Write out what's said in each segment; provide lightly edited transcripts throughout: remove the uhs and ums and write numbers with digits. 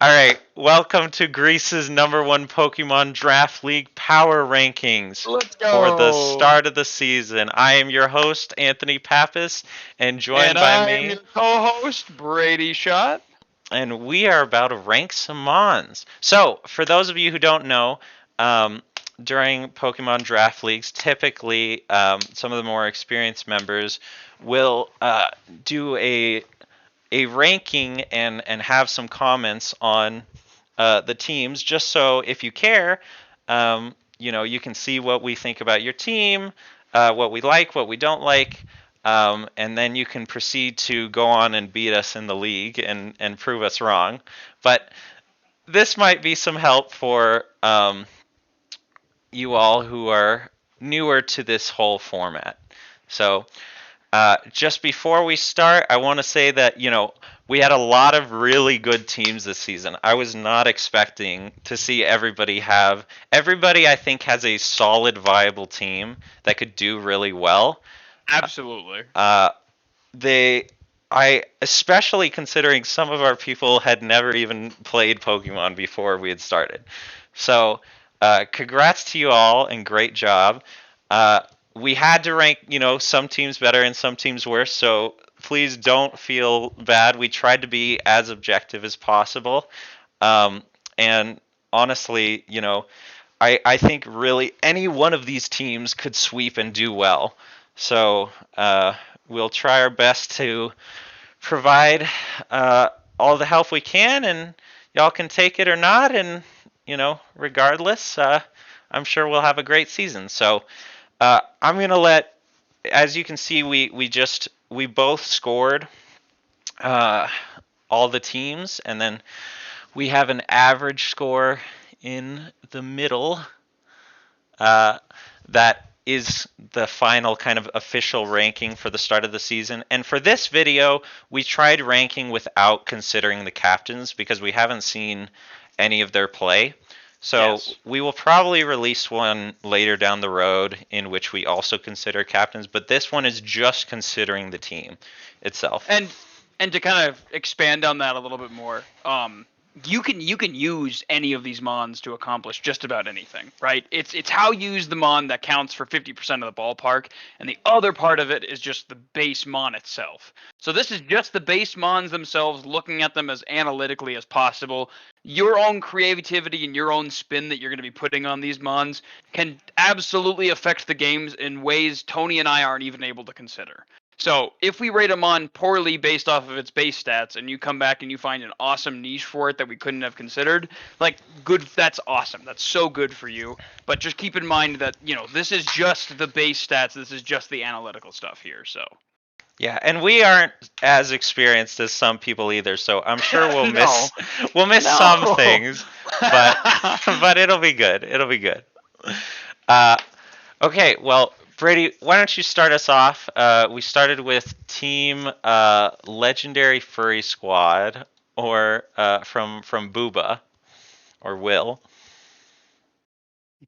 All right, welcome to Greece's #1 Pokemon Draft League Power Rankings Let's for the go. start of the season. I am your host, Anthony Pappas, and joined And by I'm me, your co-host, Brady Shot. and we are about to rank some Mons. So, for those of you who don't know, during Pokemon Draft Leagues, typically some of the more experienced members will do a ranking and have some comments on the teams, just so if you care, you can see what we think about your team, what we like, what we don't like, and then you can proceed to go on and beat us in the league and prove us wrong. But this might be some help for you all who are newer to this whole format. So just before we start, I want to say that, we had a lot of really good teams this season. I was not expecting to see everybody, I think, has a solid, viable team that could do really well. Absolutely. Uh, especially considering some of our people had never even played Pokemon before we had started. So, congrats to you all and great job. Uh, we had to rank, some teams better and some teams worse. So please don't feel bad. We tried to be as objective as possible. And honestly, I think really any one of these teams could sweep and do well. So we'll try our best to provide all the help we can, and y'all can take it or not. And regardless, I'm sure we'll have a great season. So I'm gonna let, as you can see, we both scored uh, all the teams, and then we have an average score in the middle. That is the final kind of official ranking for the start of the season. And for this video, we tried ranking without considering the captains because we haven't seen any of their play. So Yes. we will probably release one later down the road in which we also consider captains, but this one is just considering the team itself. And to kind of expand on that a little bit more, you can use any of these mons to accomplish just about anything, right? It's how you use the mon that counts for 50% of the ballpark, and the other part of it is just the base mon itself. So this is just the base mons themselves, looking at them as analytically as possible. Your own creativity and your own spin that you're going to be putting on these mons can absolutely affect the games in ways Tony and I aren't even able to consider. So if we rate a mon poorly based off of its base stats, and you come back and you find an awesome niche for it that we couldn't have considered, like, good, that's awesome. That's so good for you. But just keep in mind that, this is just the base stats. This is just the analytical stuff here. So Yeah, and we aren't as experienced as some people either, so I'm sure we'll No. miss some things, but but it'll be good. It'll be good. Uh, okay, well, Brady, why don't you start us off? We started with Team Legendary Furry Squad, or from Booba, or Will.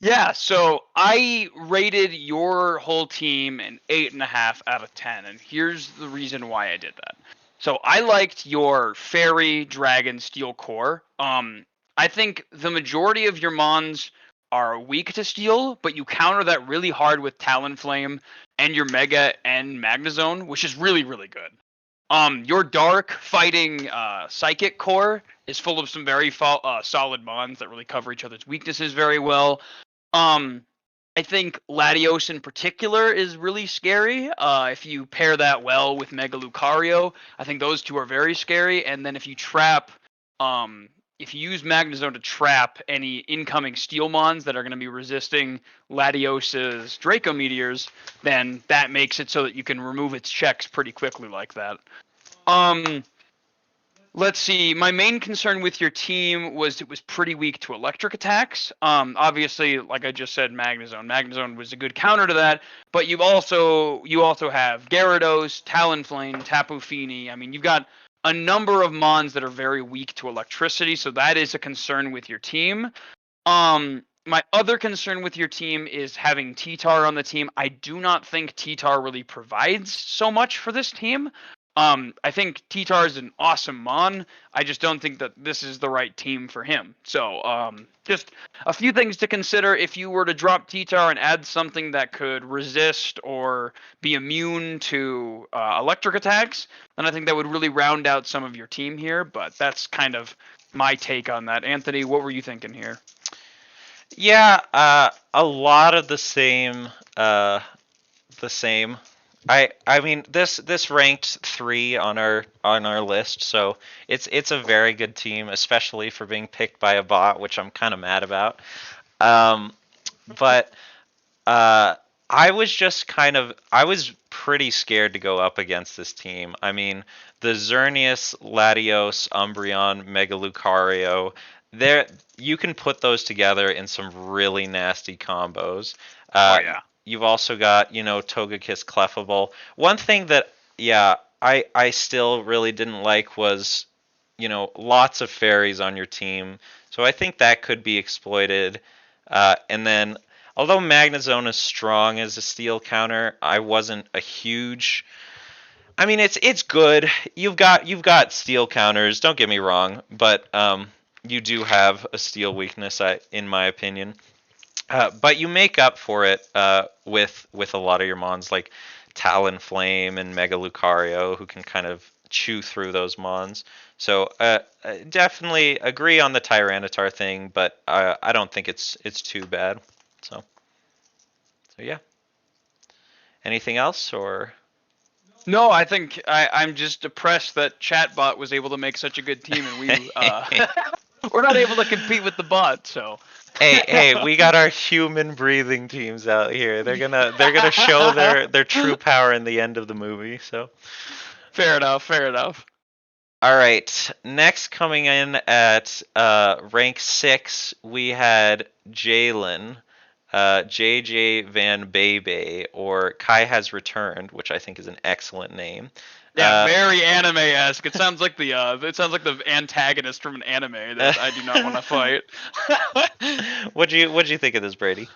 Yeah, so I rated your whole team an 8.5 out of 10, and here's the reason why I did that. So I liked your Fairy, Dragon, Steel core. I think the majority of your mons are weak to Steel, but you counter that really hard with Talonflame and your Mega and Magnezone, which is really, really good. Your Dark fighting Psychic core is full of some very solid mons that really cover each other's weaknesses very well. Um, I think Latios in particular is really scary. If you pair that well with Mega Lucario, I think those two are very scary. And then if you if you use Magnezone to trap any incoming Steel Mons that are going to be resisting Latios's Draco Meteors, then that makes it so that you can remove its checks pretty quickly like that. Um, Let's see. My main concern with your team was it was pretty weak to electric attacks. Obviously, like I just said, Magnezone. Magnezone was a good counter to that, but you also have Gyarados, Talonflame, Tapu Fini. I mean, you've got a number of mons that are very weak to electricity, so that is a concern with your team. My other concern with your team is having T-Tar on the team. I do not think T-Tar really provides so much for this team. I think T-Tar is an awesome Mon. I just don't think that this is the right team for him. So, just a few things to consider if you were to drop T-Tar and add something that could resist or be immune to electric attacks, then I think that would really round out some of your team here. But that's kind of my take on that. Anthony, what were you thinking here? Yeah, a lot of the same. The same. I mean this ranked 3 on our list, so it's a very good team, especially for being picked by a bot, which I'm kind of mad about. Um, but uh, I was pretty scared to go up against this team. I mean, the Xerneas, Latios, Umbreon, Megalucario, there you can put those together in some really nasty combos. Oh Uh, yeah. you've also got, Togekiss Clefable. One thing that, yeah, I still really didn't like was, lots of fairies on your team. So I think that could be exploited. And then although Magnezone is strong as a steel counter, I wasn't a huge. I mean, it's good. You've got steel counters. Don't get me wrong, but you do have a steel weakness, in my opinion. But you make up for it with a lot of your mons like Talonflame and Mega Lucario, who can kind of chew through those mons. So definitely agree on the Tyranitar thing, but I don't think it's too bad. So yeah. Anything else or? No, I think I'm just depressed that Chatbot was able to make such a good team, and we we're not able to compete with the bot. So Hey, we got our human breathing teams out here. They're gonna show their true power in the end of the movie. So, fair enough, fair enough. all right. Next, coming in at rank 6, we had Jalen, JayJayVanBaeBae, or Kai Has Returned, which I think is an excellent name. Yeah, Uh, very anime-esque. It sounds like the antagonist from an anime that I do not want to fight. what'd you think of this, Brady?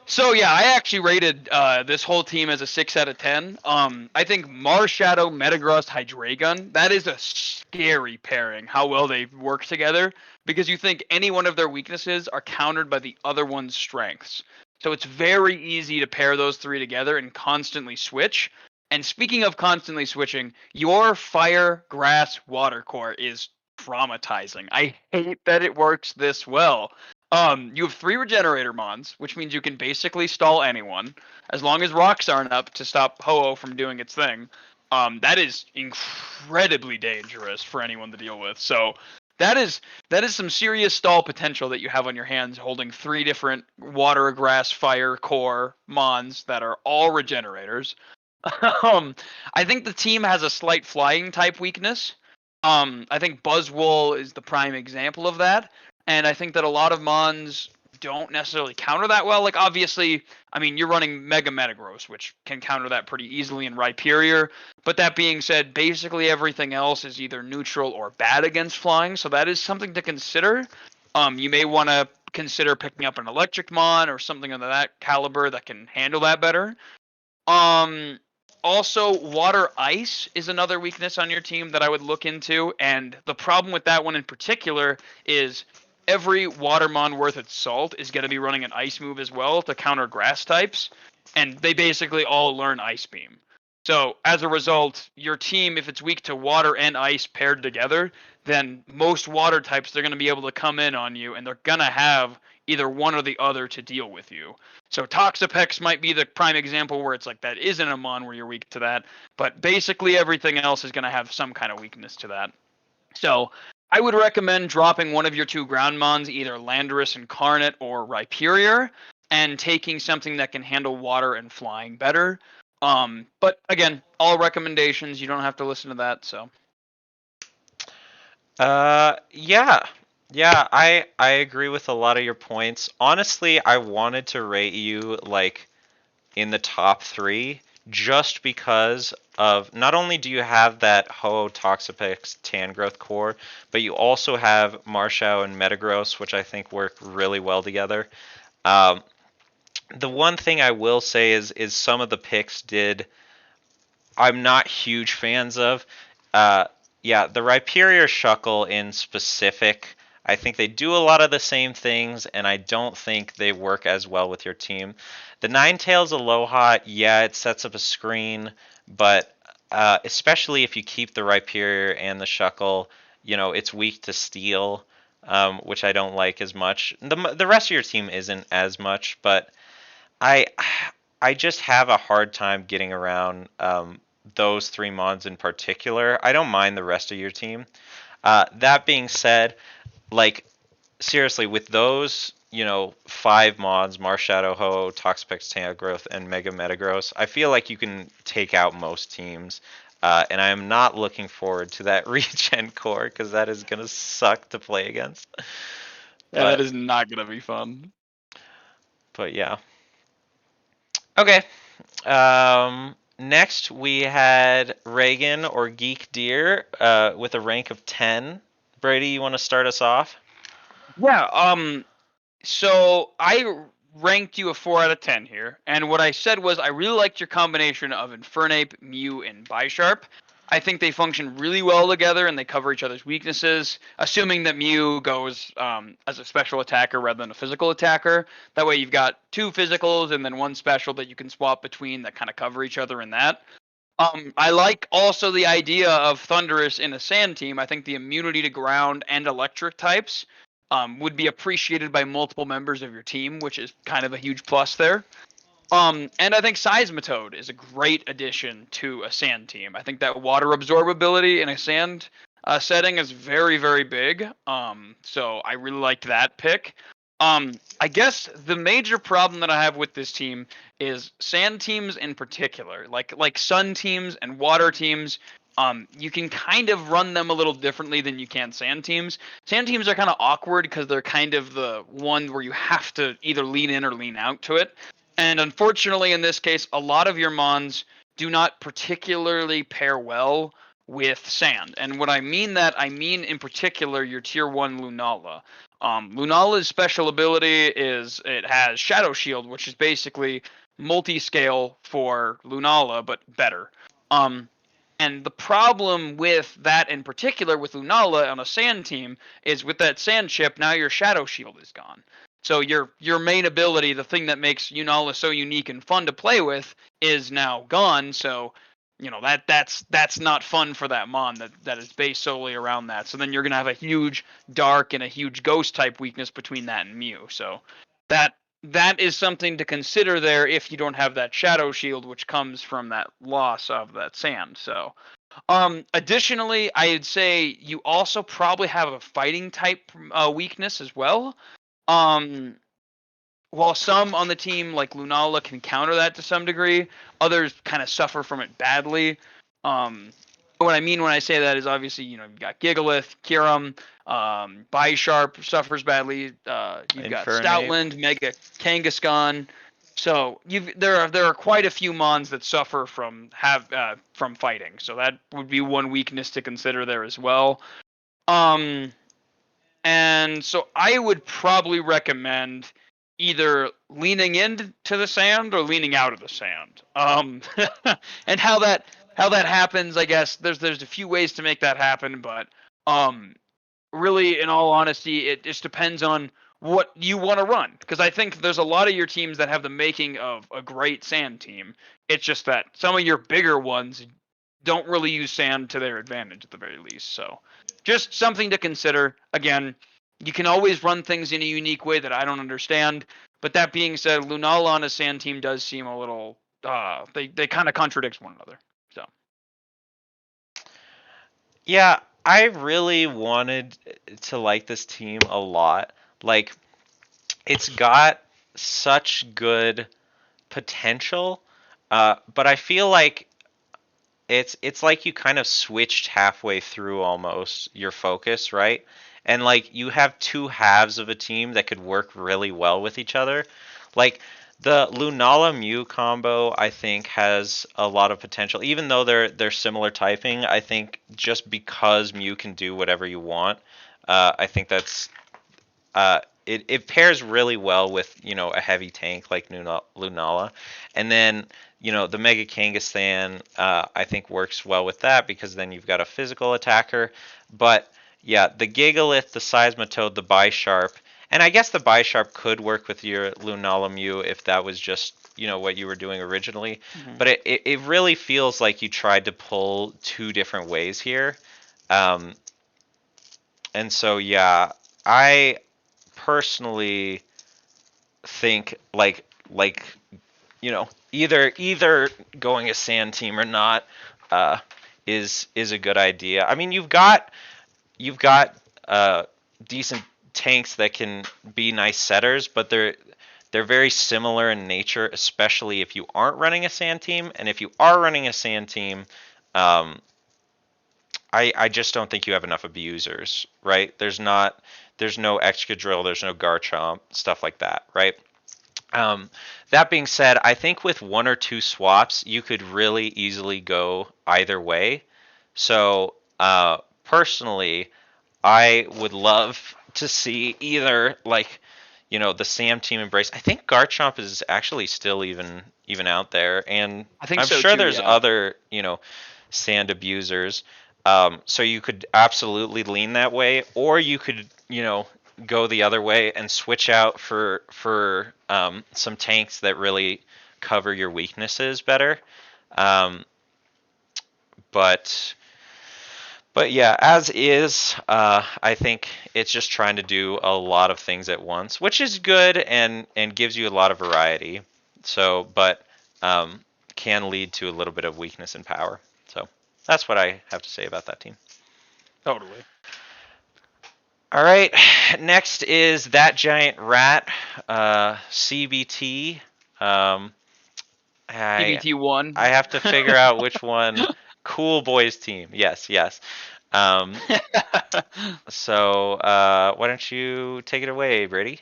So yeah, I actually rated this whole team as a 6 out of 10. I think Marshadow, Metagross, Hydreigon, that is a scary pairing. How well they work together, because you think any one of their weaknesses are countered by the other one's strengths. So it's very easy to pair those three together and constantly switch. And speaking of constantly switching, your fire, grass, water core is traumatizing. I hate that it works this well. You have 3 regenerator mons, which means you can basically stall anyone, as long as rocks aren't up to stop Ho-Oh from doing its thing. That is incredibly dangerous for anyone to deal with. So that is that is some serious stall potential that you have on your hands, holding 3 different water, grass, fire, core mons that are all regenerators. um, I think the team has a slight flying type weakness. I think Buzzwole is the prime example of that, and I think that a lot of Mons don't necessarily counter that well. Like obviously, I mean you're running Mega Metagross, which can counter that pretty easily in Rhyperior. But that being said, basically everything else is either neutral or bad against flying, so that is something to consider. You may want to consider picking up an Electric Mon or something of that caliber that can handle that better. Um, Also, water ice is another weakness on your team that I would look into, and the problem with that one in particular is every Watermon worth its salt is going to be running an ice move as well to counter grass types, and they basically all learn Ice Beam. So as a result, your team, if it's weak to water and ice paired together, then most water types they're going to be able to come in on you, and they're going to have either one or the other to deal with you. So Toxapex might be the prime example where it's like that isn't a mon where you're weak to that, but basically everything else is going to have some kind of weakness to that. So I would recommend dropping one of your 2 ground mons, either Landorus Incarnate or Rhyperior, and taking something that can handle water and flying better. But again, all recommendations. You don't have to listen to that. So Yeah. Yeah, I agree with a lot of your points. Honestly, I wanted to rate you like in the top 3 just because of not only do you have that Ho Toxapex Tangrowth core, but you also have Marshall and Metagross, which I think work really well together. Um, the one thing I will say is some of the picks did I'm not huge fans of. Uh, yeah, the Rhyperior Shuckle in specific, I think they do a lot of the same things, and I don't think they work as well with your team. The Ninetales Aloha, yeah, it sets up a screen, but especially if you keep the Rhyperior and the Shuckle, it's weak to steel, which I don't like as much. The rest of your team isn't as much, but I I just have a hard time getting around those three mods in particular. I don't mind the rest of your team. That being said, like seriously, with those, five mods, Marshadow Ho, Toxapex Growth, and Mega Metagross, I feel like you can take out most teams. And I am not looking forward to that regen core because that is gonna suck to play against. Yeah, that But is not gonna be fun. but yeah. Okay. Next we had Reagan or GeekDeer with a rank of 10. Brady, you want to start us off? Yeah. So I ranked you a 4 out of 10 here, and what I said was I really liked your combination of Infernape, Mew, and Bisharp. I think they function really well together and they cover each other's weaknesses, assuming that Mew goes as a special attacker rather than a physical attacker. That way you've got two physicals and then one special that you can swap between that kind of cover each other in that. I like also the idea of Thundurus in a sand team. I think the immunity to ground and electric types would be appreciated by multiple members of your team, which is kind of a huge plus there. And I think Seismitoad is a great addition to a sand team. I think that water absorbability in a sand setting is very, very big. So I really liked that pick. I guess the major problem that I have with this team is sand teams in particular, like sun teams and water teams. You can kind of run them a little differently than you can sand teams. Sand teams are kind of awkward because they're kind of the one where you have to either lean in or lean out to it. And unfortunately, in this case, a lot of your mons do not particularly pair well with sand. And what I mean that, I mean in particular your tier 1 Lunala. Lunala's special ability is it has Shadow Shield, which is basically multi-scale for Lunala, but better. Um, and the problem with that in particular with Lunala on a sand team is with that sand chip, now your Shadow Shield is gone. So your main ability, the thing that makes Lunala so unique and fun to play with, is now gone. So that's not fun for that mon that is based solely around that. So then you're gonna have a huge dark and a huge ghost type weakness between that and Mew. So that is something to consider there if you don't have that shadow shield, which comes from that loss of that sand. So additionally, I'd say you also probably have a fighting type weakness as well. Um, while some on the team, like Lunala, can counter that to some degree, others kind of suffer from it badly. Um, what I mean when I say that is obviously, you've got Gigalith, Kyurem, Bisharp suffers badly. You've got Infernape. Stoutland, Mega Kangaskhan. So there are quite a few mons that suffer from fighting. So that would be one weakness to consider there as well. Um, and so I would probably recommend either leaning into the sand or leaning out of the sand. And how that happens, I guess there's a few ways to make that happen, but really, in all honesty, it just depends on what you want to run. Because I think there's a lot of your teams that have the making of a great sand team. It's just that some of your bigger ones don't really use sand to their advantage at the very least. So just something to consider. Again, you can always run things in a unique way that I don't understand. But that being said, Lunala on a sand team does seem a little they kind of contradict one another. So Yeah, I really wanted to like this team a lot. Like, it's got such good potential, but I feel like it's like you kind of switched halfway through almost your focus, right? And like you have two halves of a team that could work really well with each other. Like the Lunala Mew combo, I think has a lot of potential. Even though they're similar typing, I think just because Mew can do whatever you want, I think that's it pairs really well with a heavy tank like Lunala, and then the Mega Kangaskhan I think works well with that because then you've got a physical attacker. But yeah, the Gigalith, the Seismitoad, the Bisharp, and I guess the Bisharp could work with your Lunala Mew if that was just what you were doing originally. Mhm. But it really feels like you tried to pull two different ways here. Um, and so yeah, I personally think either going a sand team or not uh, is a good idea. I mean, you've got decent tanks that can be nice setters, but they're very similar in nature, especially if you aren't running a sand team. And if you are running a sand team, um, I just don't think you have enough abusers, right? There's no Excadrill, there's no Garchomp, stuff like that, right? That being said, I think with one or two swaps, you could really easily go either way. So, personally, I would love to see either the Sam team embrace. I think Garchomp is actually still even out there, and I think I'm so sure too. there's Yeah. other sand abusers. So you could absolutely lean that way, or you could go the other way and switch out for some tanks that really cover your weaknesses better. Um, but but yeah, as is, I think it's just trying to do a lot of things at once, which is good and gives you a lot of variety. So, but can lead to a little bit of weakness in power. So that's what I have to say about that team. Totally. All right, next is that giant rat, CBT. Um, I PBT one. I have to figure out which one. Cool Boys team. Yes, yes. Um, so why don't you take it away, Brady?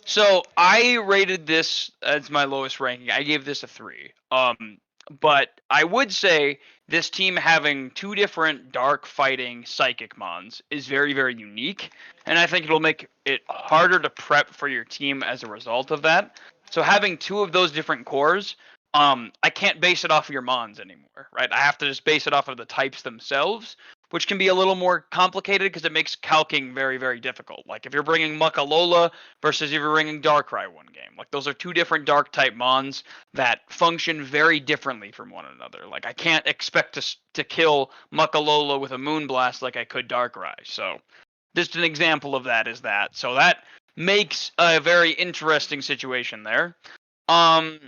So I rated this as my lowest ranking. I gave this a 3. But I would say this team having two different dark fighting psychic mons is very, very unique, and I think it'll make it harder to prep for your team as a result of that. So having two of those different cores, I can't base it off of your mons anymore, right? I have to just base it off of the types themselves, which can be a little more complicated because it makes calking very, very difficult. Like if you're bringing Muckalola versus if you're bringing Darkrai one game, like those are two different dark type mons that function very differently from one another. Like I can't expect to kill Muckalola with a Moonblast like I could Darkrai. So just an example of that is that. So that makes a very interesting situation there. Um,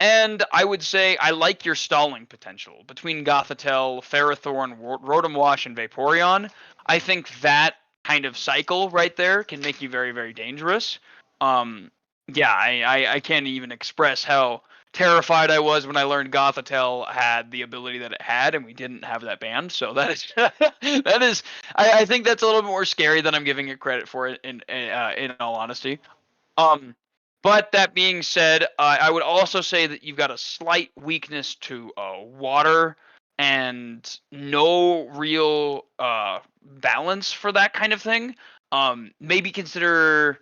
and I would say I like your stalling potential between Gothitelle, Ferrothorn, Rotom Wash, and Vaporeon. I think that kind of cycle right there can make you very, very dangerous. Um, yeah, I can't even express how terrified I was when I learned Gothitelle had the ability that it had, and we didn't have that banned. So that is that is I think that's a little bit more scary than I'm giving it credit for. In all honesty. Um, but that being said, I would also say that you've got a slight weakness to water and no real balance for that kind of thing. Maybe consider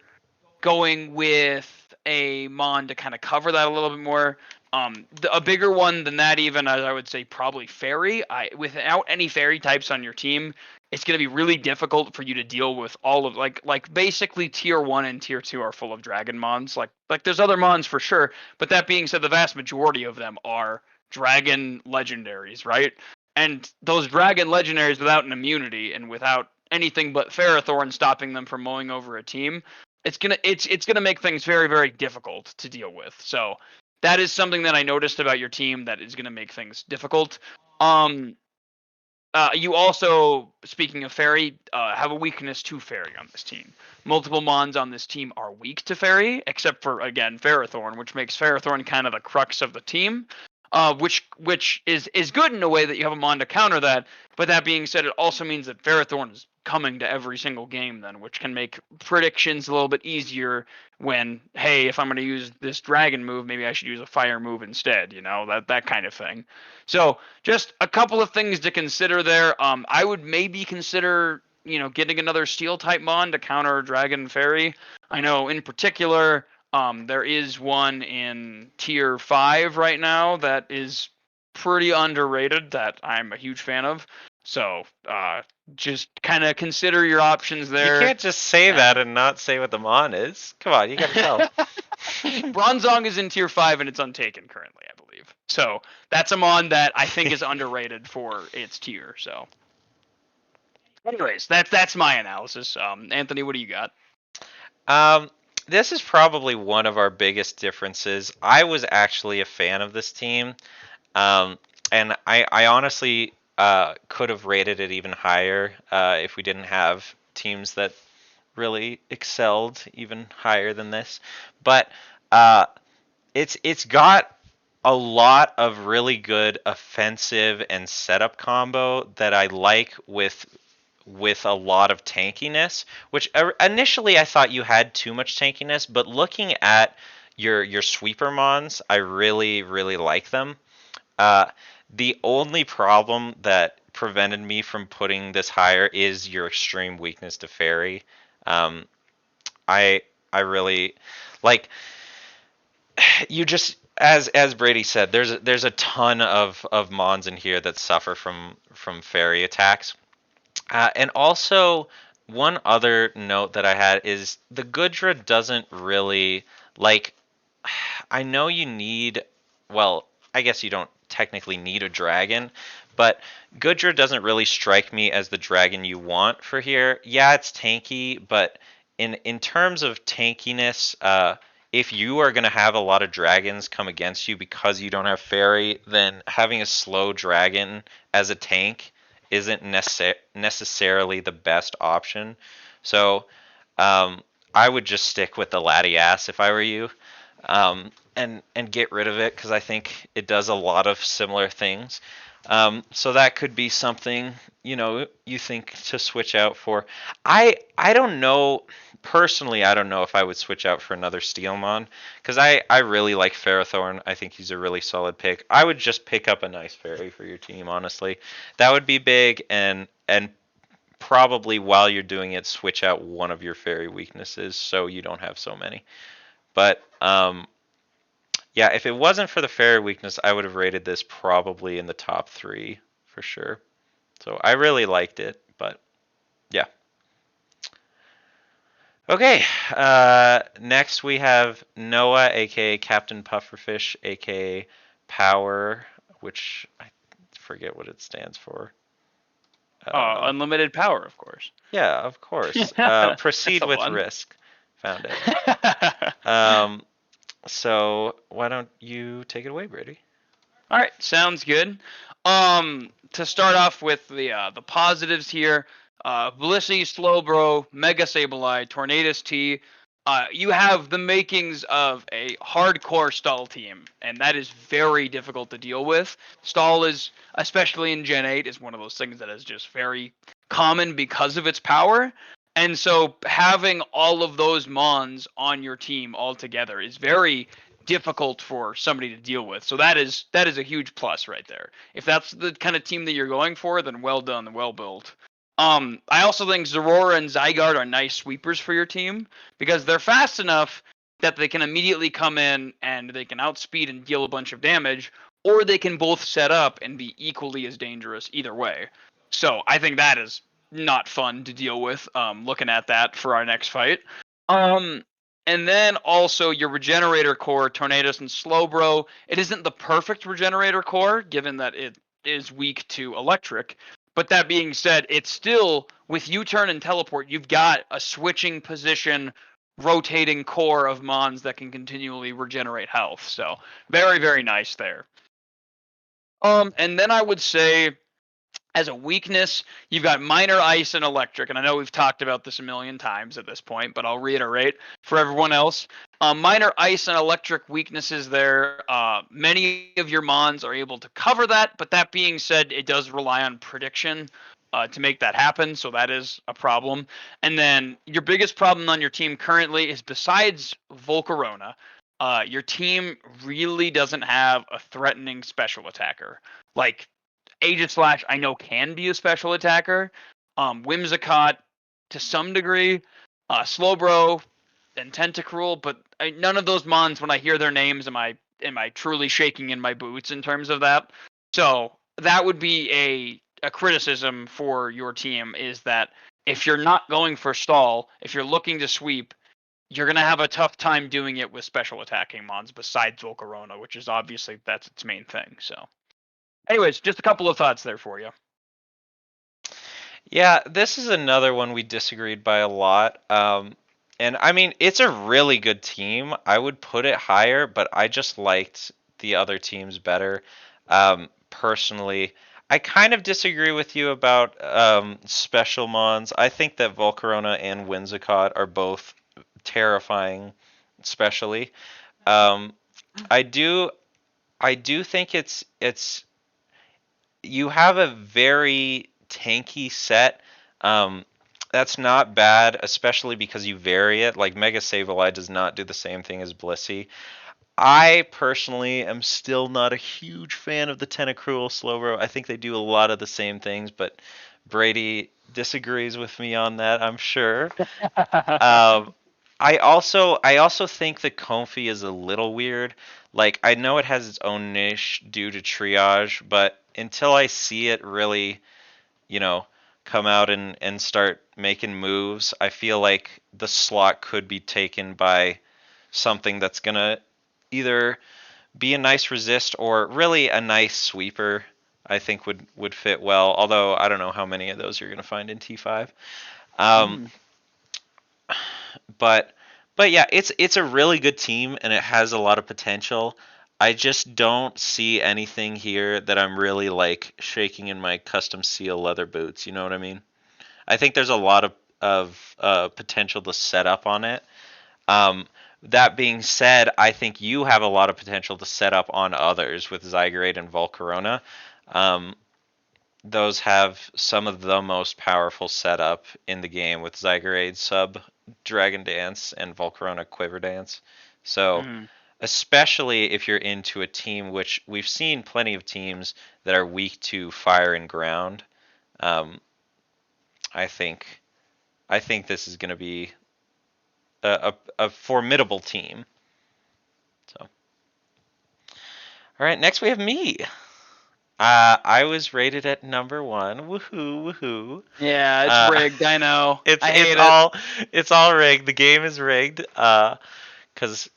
going with a Mon to kind of cover that a little bit more. A bigger one than that, even as I would say, probably Fairy. Without any Fairy types on your team, it's going to be really difficult for you to deal with all of like basically tier 1 and tier 2 are full of Dragon Mons. Like there's other Mons for sure, but that being said, the vast majority of them are Dragon legendaries, right? And those Dragon legendaries without an immunity and without anything but Ferrothorn stopping them from mowing over a team, it's gonna make things very, very difficult to deal with. So that is something that I noticed about your team that is gonna make things difficult. Um, you also, speaking of Fairy, have a weakness to Fairy on this team. Multiple Mons on this team are weak to Fairy, except for again Ferrothorn, which makes Ferrothorn kind of the crux of the team. Which is good in a way that you have a Mon to counter that. But that being said, it also means that Ferrothorn is coming to every single game then, which can make predictions a little bit easier when, hey, if I'm going to use this dragon move, maybe I should use a fire move instead, that kind of thing. So just a couple of things to consider there. I would maybe consider getting another steel type mon to counter Dragon Fairy. I know in particular, there is one in tier 5 right now that is pretty underrated that I'm a huge fan of. So just kind of consider your options You there. can't just say that and not say what the mon is. Come on, you gotta tell. Bronzong is in tier 5 and it's untaken currently, I believe. So that's a mon that I think is underrated for its tier. So, anyways, that's my analysis. Anthony, what do you got? Um, this is probably one of our biggest differences. I was actually a fan of this team, um, and I honestly could have rated it even higher if we didn't have teams that really excelled even higher than this. But uh, it's got a lot of really good offensive and setup combo that I like with a lot of tankiness, which initially I thought you had too much tankiness, but looking at your sweeper mons, I really like them. Uh, the only problem that prevented me from putting this higher is your extreme weakness to fairy. Um, I I really like you just as Brady said, there's a ton of mons in here that suffer from fairy attacks. And also, one other note that I had is the Gudra doesn't really like. I know you need, well, I guess you don't technically need a dragon, but Gudra doesn't really strike me as the dragon you want for here. Yeah, it's tanky, but in terms of tankiness, if you are going to have a lot of dragons come against you because you don't have fairy, then having a slow dragon as a tank isn't necessarily the best option. So I would just stick with the Latias if I were you, and get rid of it because I think it does a lot of similar things. So that could be something you think to switch out for. I don't know personally. I don't know if I would switch out for another Steelmon because I really like Ferrothorn. I think he's a really solid pick. I would just pick up a nice fairy for your team. Honestly, that would be big and probably while you're doing it, switch out one of your fairy weaknesses so you don't have so many. But yeah, if it wasn't for the fairy weakness, I would have rated this probably in the top 3 for sure. So I really liked it, but yeah. Okay, next we have Noah, aka Captain Pufferfish, aka Power, which I forget what it stands for. Unlimited power, of course. Yeah, of course. That's Proceed the with one. risk. Found it. Um, so why don't you take it away, Brady? All right, sounds good. To start off with the positives here, Blissey, Slowbro, Mega Sableye, Tornadus T. You have the makings of a hardcore stall team, and that is very difficult to deal with. Stall is, especially in Gen 8, is one of those things that is just very common because of its power. And so having all of those mons on your team all together is very difficult for somebody to deal with. So that is a huge plus right there. If that's the kind of team that you're going for, then well done, well built. I also think Zorora and Zygarde are nice sweepers for your team because they're fast enough that they can immediately come in and they can outspeed and deal a bunch of damage, or they can both set up and be equally as dangerous either way. So I think that is not fun to deal with. Looking at that for our next fight. Um, and then also your regenerator core, Tornadus and Slowbro. It isn't the perfect regenerator core, given that it is weak to electric. But that being said, it's still, with U-turn and teleport, you've got a switching position, rotating core of mons that can continually regenerate health. So very, very nice there. And then I would say as a weakness, you've got minor ice and electric, and I know we've talked about this a million times at this point, but I'll reiterate for everyone else. Minor ice and electric weaknesses there. Many of your mons are able to cover that, but that being said, it does rely on prediction to make that happen, so that is a problem. And then your biggest problem on your team currently is besides Volcarona, your team really doesn't have a threatening special attacker. Like Aegis Slash, I know can be a special attacker, Whimsicott to some degree, Slowbro, and Tentacruel, but none of those mons, when I hear their names, am I truly shaking in my boots in terms of that. So that would be a criticism for your team, is that if you're not going for stall, if you're looking to sweep, you're gonna have a tough time doing it with special attacking mons besides Volcarona, which is obviously that's its main thing. So, anyways, just a couple of thoughts there for you. Yeah, this is another one we disagreed by a lot. And I mean, it's a really good team. I would put it higher, but I just liked the other teams better. Personally, I kind of disagree with you about special mons. I think that Volcarona and Whimsicott are both terrifying, especially. Um, I do, I do think it's you have a very tanky set. Um, that's not bad, especially because you vary it. Like Mega Sableye does not do the same thing as Blissey. I personally am still not a huge fan of the Tentacruel Slowbro. I think they do a lot of the same things, but Brady disagrees with me on that, I'm sure. Um, I also think the Comfy is a little weird. Like I know it has its own niche due to triage, but until I see it really, you know, come out and start making moves, I feel like the slot could be taken by something that's gonna either be a nice resist or really a nice sweeper. I think would fit well. Although I don't know how many of those you're gonna find in T5. Um, Mm. but but yeah, it's a really good team and it has a lot of potential. I just don't see anything here that I'm really like shaking in my custom seal leather boots. You know what I mean? I think there's a lot of potential to set up on it. Um, that being said, I think you have a lot of potential to set up on others with Zygerate and Volcarona. Um, those have some of the most powerful setup in the game with Zygerade sub Dragon Dance and Volcarona Quiver Dance. So, Mm. especially if you're into a team, which we've seen plenty of teams that are weak to fire and ground, um, I think I think this is going to be a formidable team. So, all right, next we have me. I was rated at number one. Woohoo, woohoo. Yeah, it's Uh, rigged. I know. it's I it's hate it. all it's all rigged. The game is rigged. Because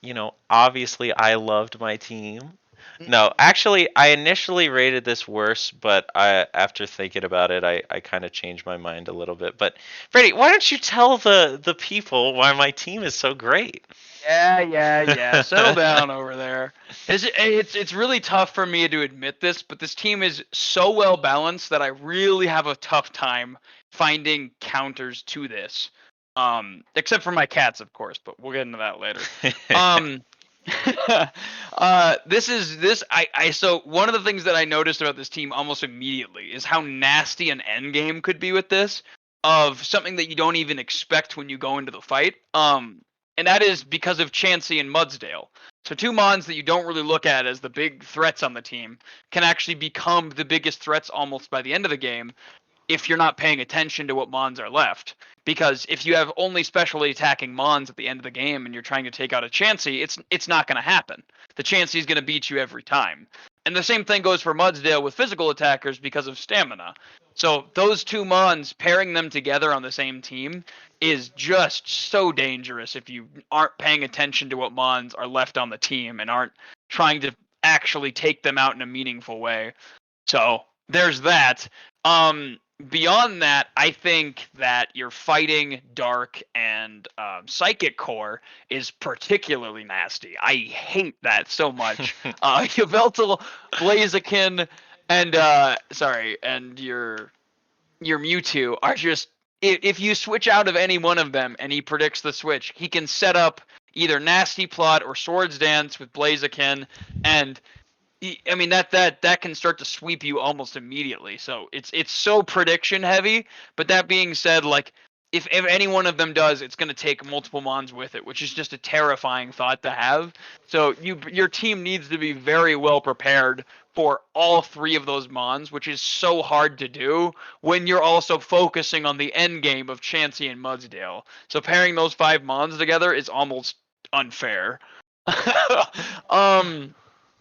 obviously I loved my team. No, actually, I initially rated this worse, but after thinking about it, I kind of changed my mind a little bit. But Freddie, why don't you tell the people why my team is so great? Yeah. Settle down over there. It's really tough for me to admit this, but this team is so well balanced that I really have a tough time finding counters to this. Except for my cats, of course, but we'll get into that later. Um, so one of the things that I noticed about this team almost immediately is how nasty an end game could be with this, of something that you don't even expect when you go into the fight. And that is because of Chansey and Mudsdale. So two mons that you don't really look at as the big threats on the team can actually become the biggest threats almost by the end of the game if you're not paying attention to what mons are left. Because if you have only specially attacking mons at the end of the game and you're trying to take out a Chansey, it's not going to happen. The Chansey is going to beat you every time. And the same thing goes for Mudsdale with physical attackers because of stamina. So those two mons, pairing them together on the same team is just so dangerous if you aren't paying attention to what mons are left on the team and aren't trying to actually take them out in a meaningful way. So there's that. Beyond that, I think that your fighting dark and psychic core is particularly nasty. I hate that so much. Yveltal, Blaziken, and and your Mewtwo are just, if you switch out of any one of them and he predicts the switch, he can set up either Nasty Plot or Swords Dance with Blaziken, and I mean that can start to sweep you almost immediately. So it's so prediction heavy. But that being said, like if any one of them does, it's going to take multiple mons with it, which is just a terrifying thought to have. So your team needs to be very well prepared for all 3 of those mons, which is so hard to do when you're also focusing on the end game of Chansey and Mudsdale. So pairing those 5 mons together is almost unfair.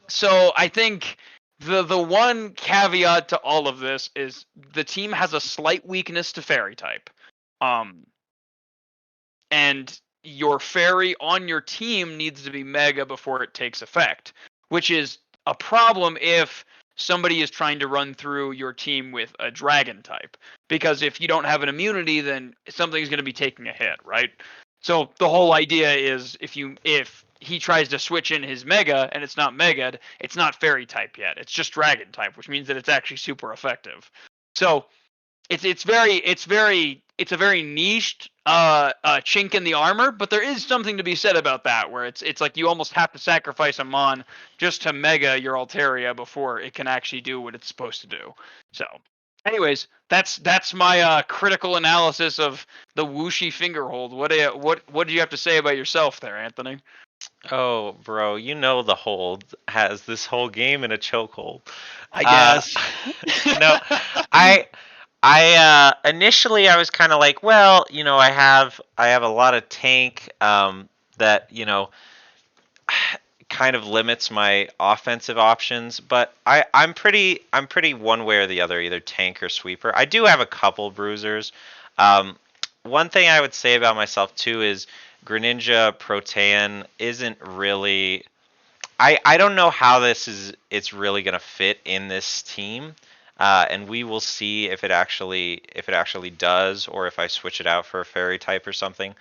So I think the one caveat to all of this is the team has a slight weakness to fairy type. Um, and your fairy on your team needs to be mega before it takes effect, which is a problem if somebody is trying to run through your team with a dragon type, because if you don't have an immunity, then something's going to be taking a hit, right? So the whole idea is if he tries to switch in his mega and it's not mega'd, it's not fairy type yet, it's just dragon type, which means that it's actually super effective. So it's a very niched chink in the armor, but there is something to be said about that, where it's like you almost have to sacrifice a mon just to mega your Altaria before it can actually do what it's supposed to do. So, anyways, that's my critical analysis of the Wooshi fingerhold. What do you have to say about yourself there, Anthony? Oh, bro, you know the hold has this whole game in a chokehold. I Uh, guess. no, I initially I was kind of like, well, I have a lot of tank that kind of limits my offensive options, but I'm pretty one way or the other, either tank or sweeper. I do have a couple bruisers. One thing I would say about myself too is Greninja Protean isn't really. I don't know how it's really gonna fit in this team, and we will see if it actually does, or if I switch it out for a fairy type or something.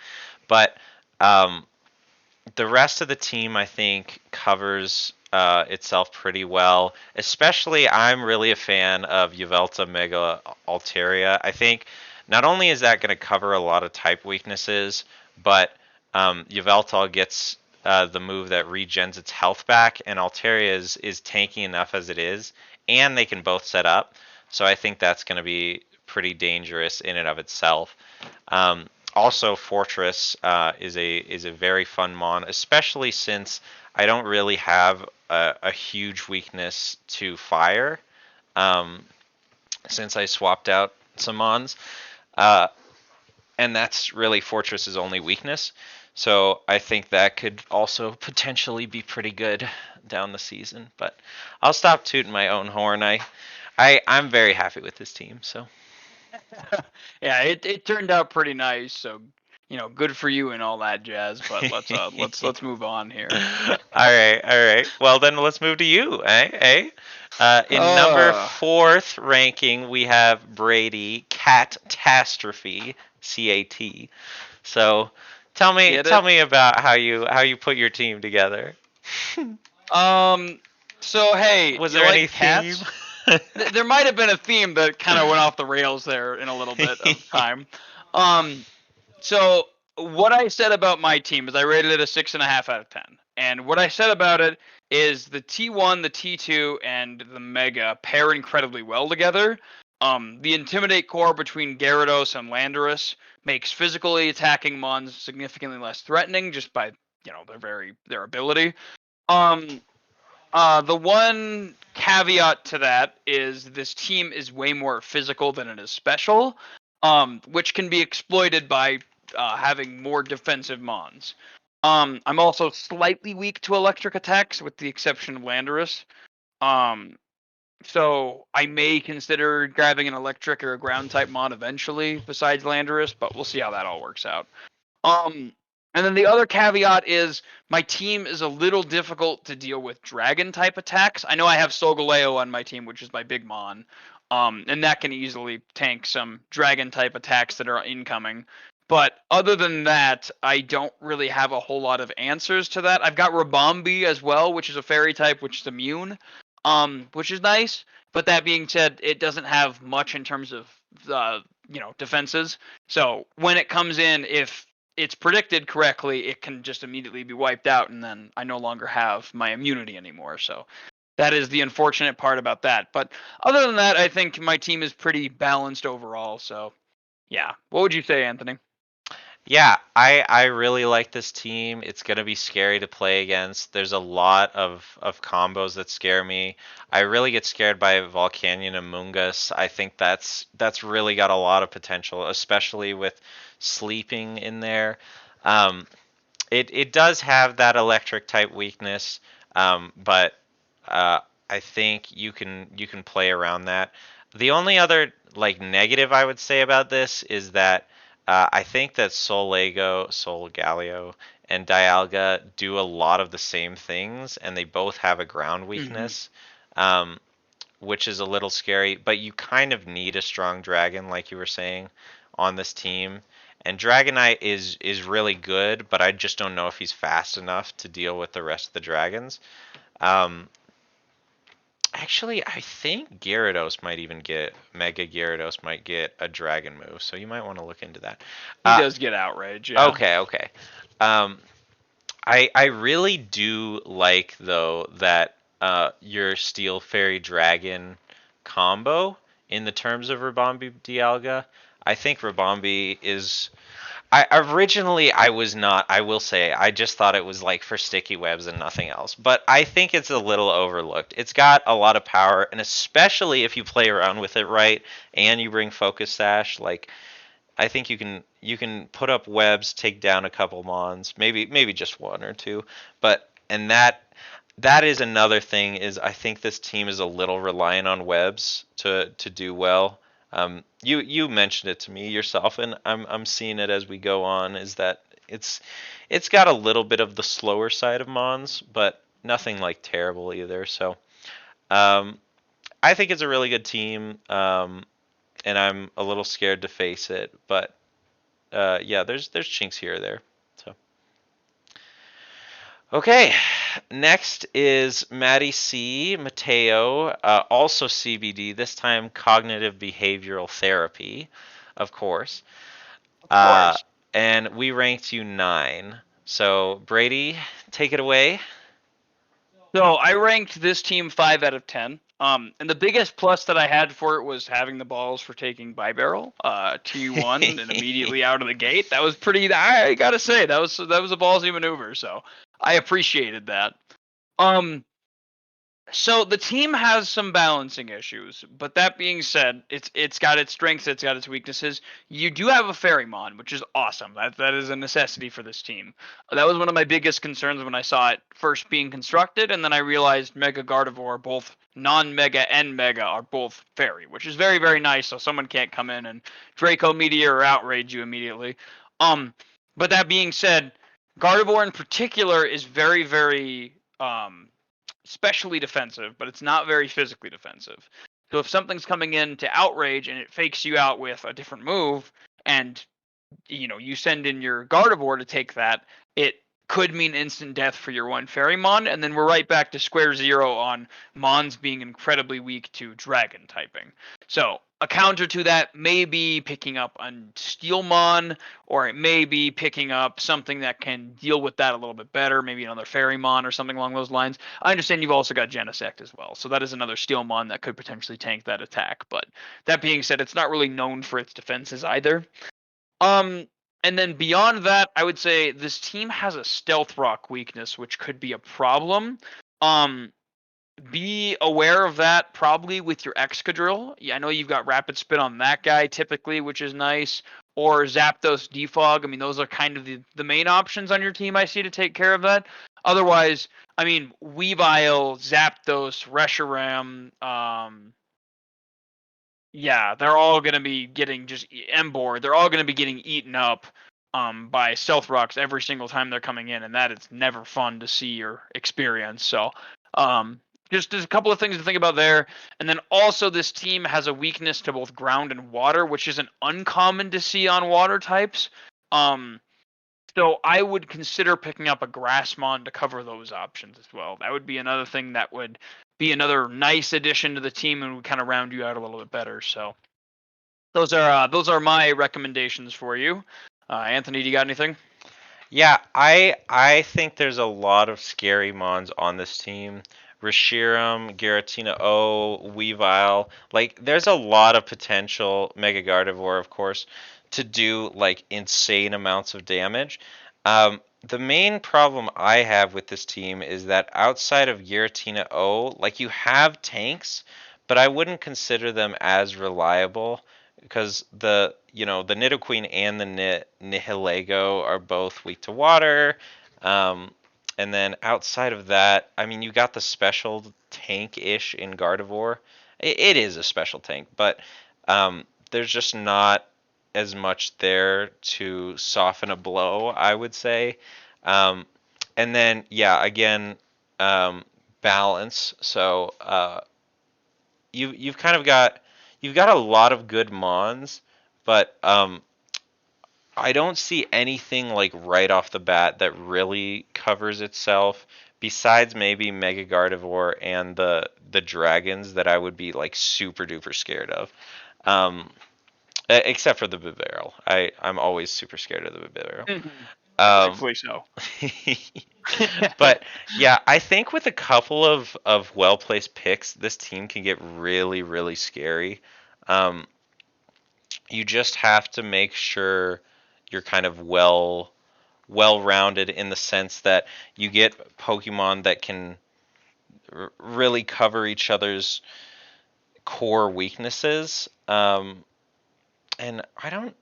But um, the rest of the team, I think, covers itself pretty well. Especially, I'm really a fan of Yvelta Mega Altaria. I think not only is that going to cover a lot of type weaknesses, but Yveltal gets the move that regens its health back, and Altaria is tanky enough as it is, and they can both set up. So I think that's going to be pretty dangerous in and of itself. Also, Fortress is a very fun mon, especially since I don't really have a huge weakness to fire. Um, since I swapped out some mons, uh, and that's really Fortress's only weakness. So I think that could also potentially be pretty good down the season. But I'll stop tooting my own horn. I'm very happy with this team. So. Yeah, it turned out pretty nice. So, good for you and all that jazz. But let's move on here. All right. Well, then let's move to you, in number Uh, fourth ranking, we have Brady Catastrophe, CAT. So, tell me get tell it? me about how you put your team together. Um. So hey, Was you there any like theme? cats? There might have been a theme that kind of went off the rails there in a little bit of time. Um. So what I said about my team is I rated it a 6.5 out of 10. And what I said about it is the T1, the T2, and the Mega pair incredibly well together. The Intimidate core between Gyarados and Landorus makes physically attacking Mons significantly less threatening just by their ability. Um, the one caveat to that is this team is way more physical than it is special, which can be exploited by having more defensive mons. I'm also slightly weak to electric attacks, with the exception of Landorus. Um, so I may consider grabbing an electric or a ground type mon eventually, besides Landorus, but we'll see how that all works out. Um, and then the other caveat is my team is a little difficult to deal with dragon type attacks. I know I have Solgaleo on my team, which is my big mon. And that can easily tank some dragon type attacks that are incoming. But other than that, I don't really have a whole lot of answers to that. I've got Rabombi as well, which is a fairy type, which is immune, which is nice. But that being said, it doesn't have much in terms of defenses. So when it comes in, if it's predicted correctly, it can just immediately be wiped out, and then I no longer have my immunity anymore. So that is the unfortunate part about that. But other than that, I think my team is pretty balanced overall. So Yeah. What would you say, Anthony? Yeah, I really like this team. It's gonna be scary to play against. There's a lot of combos that scare me. I really get scared by Volcanion and Mungus. I think that's really got a lot of potential, especially with sleeping in there. Um, it does have that electric type weakness, but uh, I think you can play around that. The only other like negative I would say about this is that I think that Soul Galio, and Dialga do a lot of the same things, and they both have a ground Hmm. weakness, um, which is a little scary. But you kind of need a strong dragon, like you were saying, on this team. And Dragonite is really good, but I just don't know if he's fast enough to deal with the rest of the dragons. Um, Actually, I think Gyarados might even get Mega Gyarados might get a dragon move, so you might want to look into that. He Uh, does get outrage, yeah. okay. Um, I really do like though that your Steel Fairy Dragon combo in the terms of Rabombi Dialga. I think Rabombi is I originally I was not. I will say I just thought it was like for sticky webs and nothing else. But I think it's a little overlooked. It's got a lot of power, and especially if you play around with it right and you bring Focus Sash, like I think you can put up webs, take down a couple mons, maybe just one or two. But and that is another thing is I think this team is a little reliant on webs to do well. You mentioned it to me yourself, and I'm seeing it as we go on. Is that it's got a little bit of the slower side of Mons, but nothing like terrible either. So um, I think it's a really good team, and I'm a little scared to face it. But yeah, there's chinks here or there. So. Okay, next is Maddie C. Mateo, also CBD, this time cognitive behavioral therapy, of course. Of Uh, course. and we ranked you 9. So, Brady, take it away. So I ranked this team 5 out of 10. And the biggest plus that I had for it was having the balls for taking by barrel, T1 and immediately out of the gate. That was pretty. I gotta say that was a ballsy maneuver. So I appreciated that. Um, So the team has some balancing issues, but that being said, it's got its strengths, it's got its weaknesses. You do have a Ferrymon, which is awesome. That is a necessity for this team. That was one of my biggest concerns when I saw it first being constructed, and then I realized Mega Gardevoir, both non-Mega and Mega, are both Fairy, which is very very nice. So someone can't come in and Draco Meteor or outrage you immediately. Um, but that being said, Gardevoir in particular is very very specially defensive, but it's not very physically defensive. So if something's coming in to outrage and it fakes you out with a different move, and you send in your Gardevoir to take that, it could mean instant death for your one Ferrymon, and then we're right back to square zero on Mons being incredibly weak to Dragon typing. So a counter to that may be picking up a Steelmon, or it may be picking up something that can deal with that a little bit better, maybe another Ferrymon or something along those lines. I understand you've also got Genesect as well, so that is another Steelmon that could potentially tank that attack. But that being said, it's not really known for its defenses either. Um, and then beyond that, I would say this team has a stealth rock weakness, which could be a problem. Um, be aware of that probably with your Excadrill. Yeah, I know you've got Rapid Spin on that guy typically, which is nice. Or Zapdos Defog. I mean, those are kind of the main options on your team I see to take care of that. Otherwise, I mean, Weavile, Zapdos, Reshiram, yeah, they're all going to be getting just Embor. They're all going to be getting eaten up by stealth rocks every single time they're coming in, and that is never fun to see or experience. So, um, just there's a couple of things to think about there, and then also this team has a weakness to both ground and water, which isn't uncommon to see on water types. Um, so I would consider picking up a Grassmon to cover those options as well. That would be another thing that would be another nice addition to the team and would kind of round you out a little bit better. So those are my recommendations for you. Anthony, do you got anything? Yeah, I think there's a lot of scary mons on this team. Reshiram, Giratina O, Weavile. Like, there's a lot of potential Mega Gardevoir, of course, to do like insane amounts of damage. The main problem I have with this team is that outside of Giratina O, like you have tanks, but I wouldn't consider them as reliable because the Nidoqueen and the Nihilego are both weak to water. Um, and then outside of that, I mean, you got the special tank-ish in Gardevoir. It is a special tank, but there's just not as much there to soften a blow, I would say. Um, and then, yeah, again, um, balance. So you've kind of got a lot of good mons, but I don't see anything like right off the bat that really covers itself. Besides maybe Mega Gardevoir and the dragons that I would be like super duper scared of. Um, except for the Bibarel. I'm always super scared of the Bibarel. Um, Rightfully so. but yeah, I think with a couple of well placed picks, this team can get really really scary. Um, you just have to make sure you're kind of well rounded in the sense that you get Pokemon that can really cover each other's core weaknesses. And I don't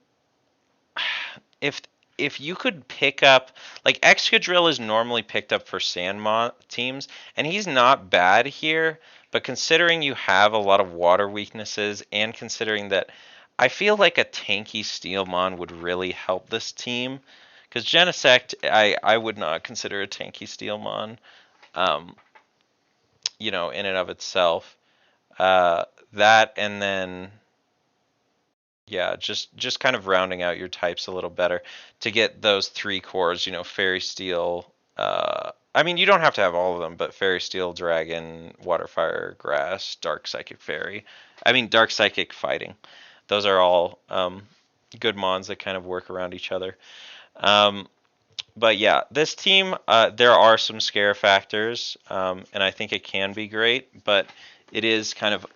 if if you could pick up like Excadrill is normally picked up for Sandmon teams, and he's not bad here, but considering you have a lot of water weaknesses, and considering that I feel like a tanky Steelmon would really help this team, because Genesect I would not consider a tanky Steelmon, um, in and of itself. Uh, that and then yeah, just kind of rounding out your types a little better to get those three cores, Fairy Steel. I mean, you don't have to have all of them, but Fairy Steel, Dragon, Water, Fire, Grass, Dark Psychic Fairy. I mean, Dark Psychic Fighting. Those are all good mons that kind of work around each other. Um, but yeah, this team, there are some scare factors, and I think it can be great, but it is kind of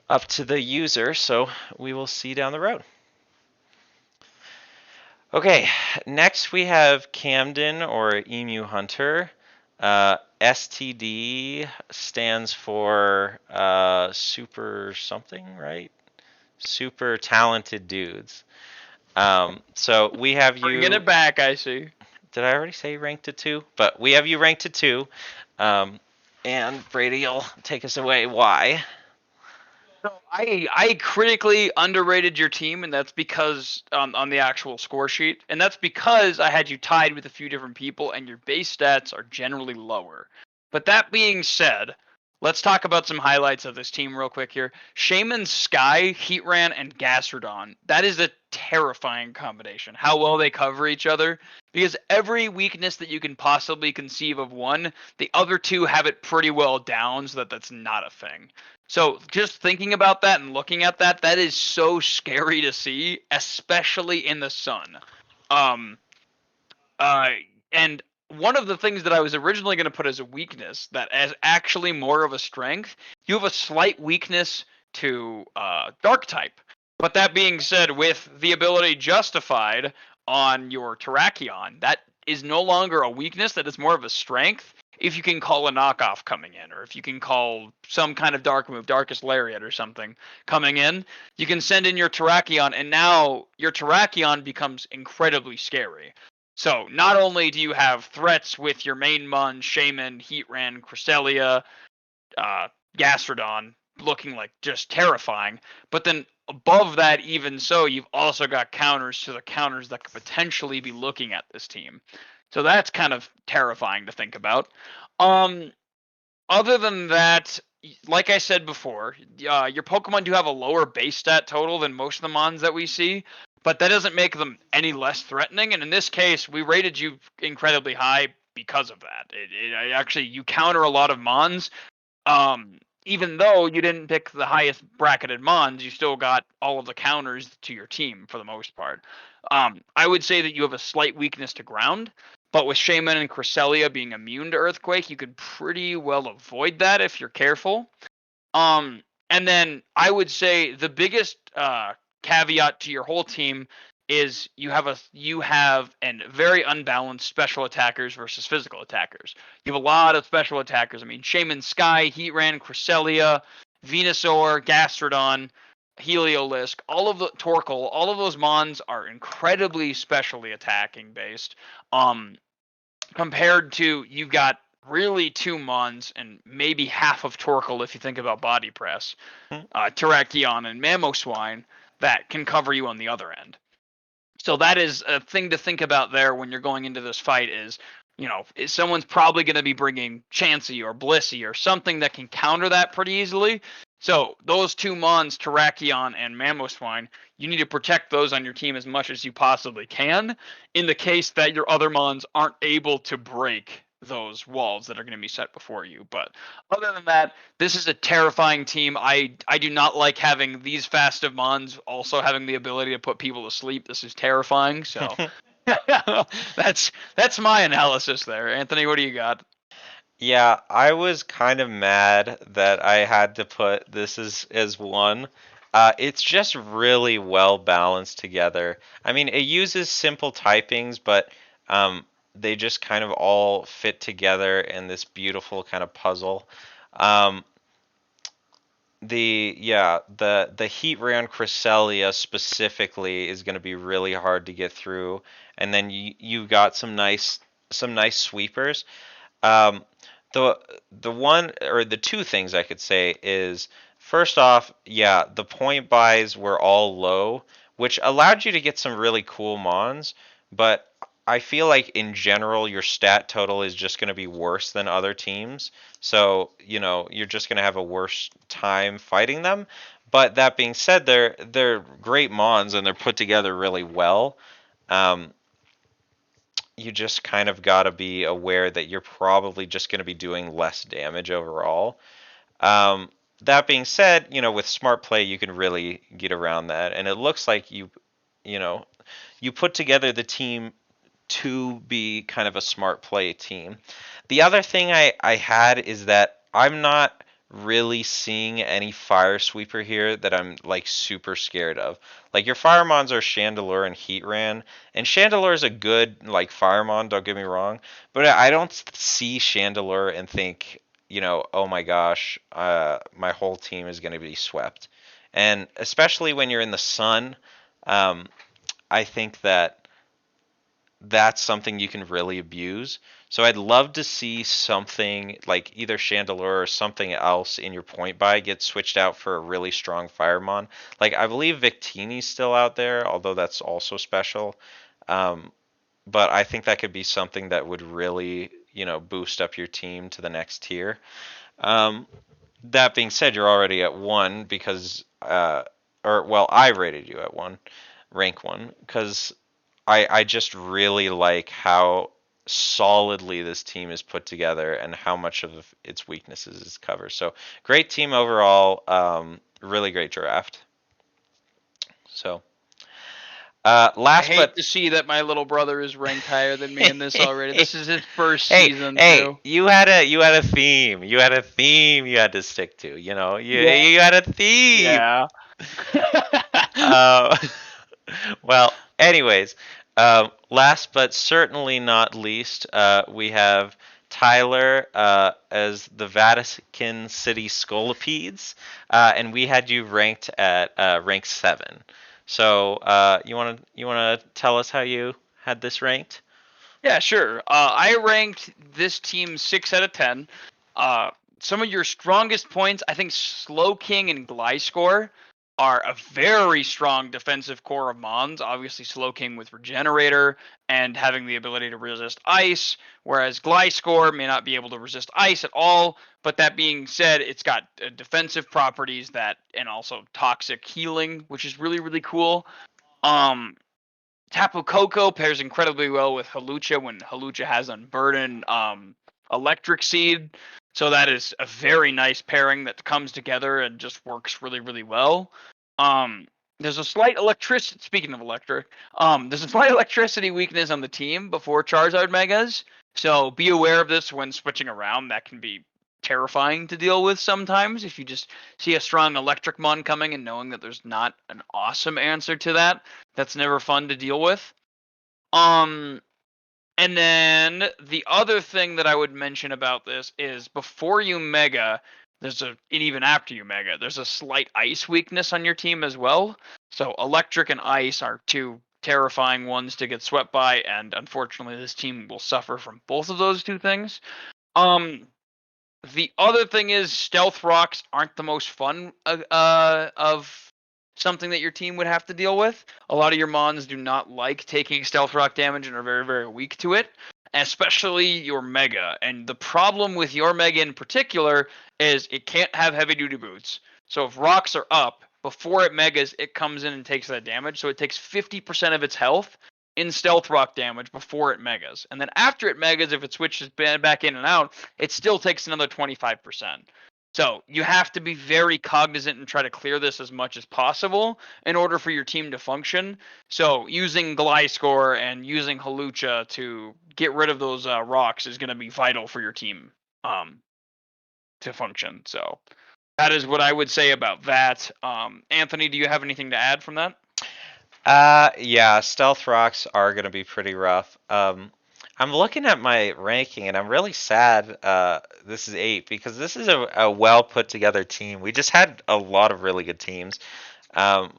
up to the user, so we will see down the road. Okay, next we have Camden or Emuhunter. STD stands for super something, right? Super talented dudes. So we have Bringing you. it back, I see. Did I already say ranked to 2? But we have you ranked to 2. And Brady will take us away. Why? So I critically underrated your team, and that's because on the actual score sheet, and that's because I had you tied with a few different people, and your base stats are generally lower. But that being said, let's talk about some highlights of this team real quick here. Shaman, Sky, Heatran, and Gastrodon. That is a terrifying combination. How well they cover each other, because every weakness that you can possibly conceive of one, the other two have it pretty well down, so that that's not a thing. So just thinking about that and looking at that, that is so scary to see, especially in the sun. Um, uh, and one of the things that I was originally going to put as a weakness, that as actually more of a strength, you have a slight weakness to Dark type. But that being said, with the ability justified on your Terrakion, that is no longer a weakness, that is more of a strength. If you can call a knockoff coming in, or if you can call some kind of dark move, Darkest Lariat or something coming in, you can send in your Terrakion, and now your Terrakion becomes incredibly scary. So not only do you have threats with your main mon, Shaman, Heatran, Cresselia, uh, Gastrodon looking like just terrifying, but then above that, even so, you've also got counters to the counters that could potentially be looking at this team. So that's kind of terrifying to think about. Um, Other than that, like I said before, your Pokemon do have a lower base stat total than most of the Mons that we see, but that doesn't make them any less threatening. And in this case, we rated you incredibly high because of that. Actually, you counter a lot of Mons. Even though you didn't pick the highest bracketed Mons, you still got all of the counters to your team for the most part. I would say that you have a slight weakness to ground, but with Shaman and Cresselia being immune to Earthquake, you could pretty well avoid that if you're careful. And then I would say the biggest caveat to your whole team is you have an very unbalanced special attackers versus physical attackers. You have a lot of special attackers. I mean, Shaman Sky, Heatran, Cresselia, Venusaur, Gastrodon, Heliolisk, all of the Torkoal, all of those mons are incredibly specially attacking based. Compared to you've got really 2 mons and maybe half of Torkoal if you think about body press, Terrakion and Mamoswine that can cover you on the other end. So that is a thing to think about there when you're going into this fight is, someone's probably going to be bringing Chansey or Blissey or something that can counter that pretty easily. So those 2 mons, Terrakion and Mamoswine, you need to protect those on your team as much as you possibly can in the case that your other mons aren't able to break those walls that are going to be set before you. But other than that, this is a terrifying team. I do not like having these fast of mons also having the ability to put people to sleep. This is terrifying. So that's my analysis there. Anthony, what do you got? Yeah, I was kind of mad that I had to put this as one. It's just really well balanced together. I mean, it uses simple typings, but they just kind of all fit together in this beautiful kind of puzzle. Um, the heat ray on Cresselia specifically is going to be really hard to get through, and then you got some nice sweepers. Um, the the one or the two things I could say is first off, yeah, the point buys were all low, which allowed you to get some really cool mons, but I feel like in general your stat total is just going to be worse than other teams. So, you're just going to have a worse time fighting them. But that being said, they're great mons and they're put together really well. Um, you just kind of got to be aware that you're probably just going to be doing less damage overall. Um, that being said, with smart play, you can really get around that. And it looks like you know, you put together the team to be kind of a smart play team. The other thing I had is that I'm not really seeing any fire sweeper here that I'm like super scared of. Like your Firemons are Chandelure and Heatran, and Chandelure is a good like Firemon, don't get me wrong, but I don't see Chandelure and think, oh my gosh, my whole team is going to be swept. And especially when you're in the sun, um, I think that's something you can really abuse. So I'd love to see something like either Chandelure or something else in your point buy get switched out for a really strong Firemon. Like I believe Victini's still out there, although that's also special. Um, but I think that could be something that would really, boost up your team to the next tier. Um, that being said, you're already at one because, or well, I rated you at one, rank one, because I just really like how solidly this team is put together and how much of its weaknesses is covered. So great team overall. Really great draft. So I last hate but to see that my little brother is ranked higher than me in this already. This is his first hey, season hey, too. you had a theme. You had a theme you had to stick to. Yeah. You had a theme. Yeah. Uh, well, anyways, last but certainly not least, we have Tyler as the Vatican City Scolipede, and we had you ranked at rank 7. So you wanna tell us how you had this ranked? Yeah, sure. I ranked this team 6 out of 10. Uh, some of your strongest points, I think Slowking and Gliscor are a very strong defensive core of Mons. Obviously, Slowking with Regenerator and having the ability to resist ice, whereas Gliscor may not be able to resist ice at all. But that being said, it's got defensive properties and also toxic healing, which is really, really cool. Um, Tapu Koko pairs incredibly well with Halucha when Halucha has Unburden Electric Seed. So that is a very nice pairing that comes together and just works really, really well. Um, there's a slight electricity. Speaking of electric, there's a slight electricity weakness on the team before Charizard Megas. So be aware of this when switching around. That can be terrifying to deal with sometimes. If you just see a strong electric mon coming and knowing that there's not an awesome answer to that, that's never fun to deal with. And then the other thing that I would mention about this is before you mega, and even after you mega, there's a slight ice weakness on your team as well. So electric and ice are two terrifying ones to get swept by, and unfortunately this team will suffer from both of those two things. The other thing is stealth rocks aren't the most fun of something that your team would have to deal with. A lot of your mons do not like taking stealth rock damage and are very, very weak to it, especially your mega. And the problem with your mega in particular is it can't have heavy duty boots. So if rocks are up, before it megas, it comes in and takes that damage. So it takes 50% of its health in stealth rock damage before it megas. And then after it megas, if it switches back in and out, it still takes another 25%. So you have to be very cognizant and try to clear this as much as possible in order for your team to function. So using Gliscor and using Halucha to get rid of those rocks is going to be vital for your team to function. So that is what I would say about that. Anthony, do you have anything to add from that? Yeah, stealth rocks are gonna be pretty rough. I'm looking at my ranking and I'm really sad. This is 8 because this is a well put together team. We just had a lot of really good teams. Um,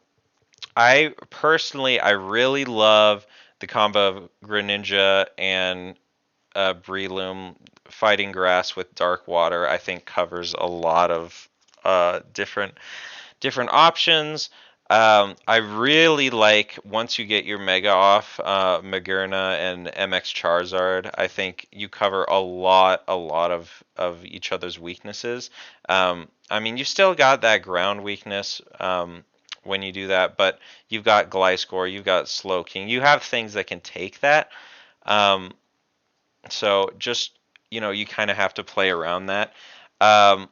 I personally, I really love the combo of Greninja and Breloom fighting grass with Dark Water. I think covers a lot of different options. I really like once you get your Mega off, Magerna and MX Charizard. I think you cover a lot of each other's weaknesses. I mean, you still got that ground weakness when you do that, but you've got Gliscor, you've got Slowking, you have things that can take that. Um, so just you kind of have to play around that. Um,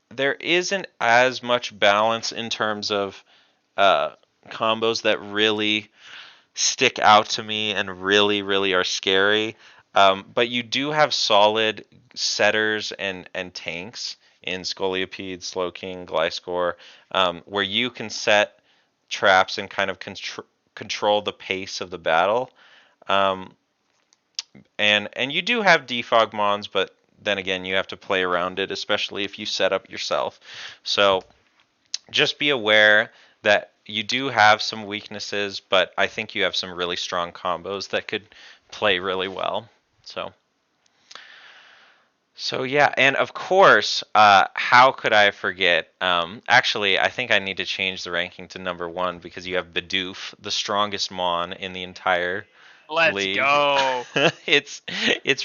there isn't as much balance in terms of uh, combos that really stick out to me and really are scary. But you do have solid setters and tanks in Scolipede, Slowking, Gliscor, where you can set traps and kind of control the pace of the battle. Um, and you do have defog mons, but then again, you have to play around it, especially if you set up yourself. So just be aware that you do have some weaknesses, but I think you have some really strong combos that could play really well. So yeah, and of course, how could I forget? Actually, I think I need to change the ranking to number 1 because you have Bidoof, the strongest Mon in the entire Let's league. go. It's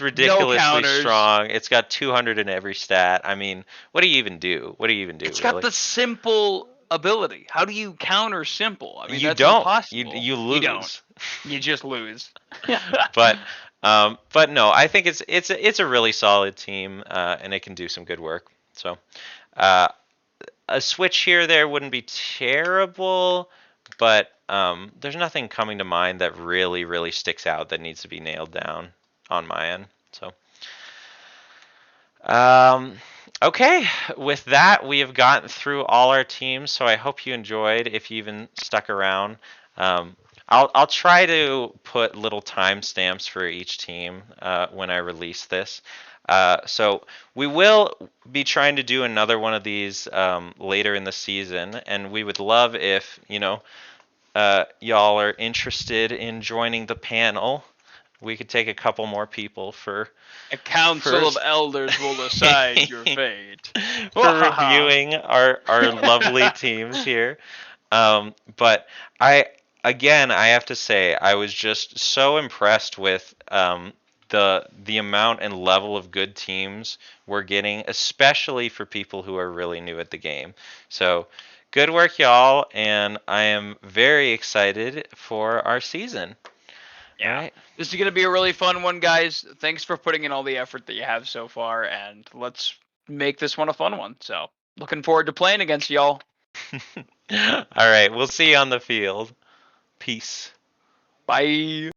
No ridiculously counters. strong. It's got 200 in every stat. I mean, what do you even do? What do you even do, It's got really? the simple ability. How do you counter simple? I mean, You that's don't. You impossible. you You don't. lose. You just lose. But but no, I think it's a really solid team, and it can do some good work. So uh, a switch here or there wouldn't be terrible, but there's nothing coming to mind that really sticks out that needs to be nailed down on my end. So okay, with that we have gotten through all our teams. So I hope you enjoyed. If you even stuck around. Um, I'll try to put little timestamps for each team when I release this. So we will be trying to do another one of these later in the season, and we would love if y'all are interested in joining the panel. We could take a couple more people for A council of elders will decide your fate. for reviewing our lovely teams here. But I have to say I was just so impressed with the amount and level of good teams we're getting, especially for people who are really new at the game. So good work, y'all, and I am very excited for our season. All Yeah. right. This is going to be a really fun one, guys. Thanks for putting in all the effort that you have so far, and let's make this one a fun one. So, looking forward to playing against y'all. All right, we'll see you on the field. Peace. Bye.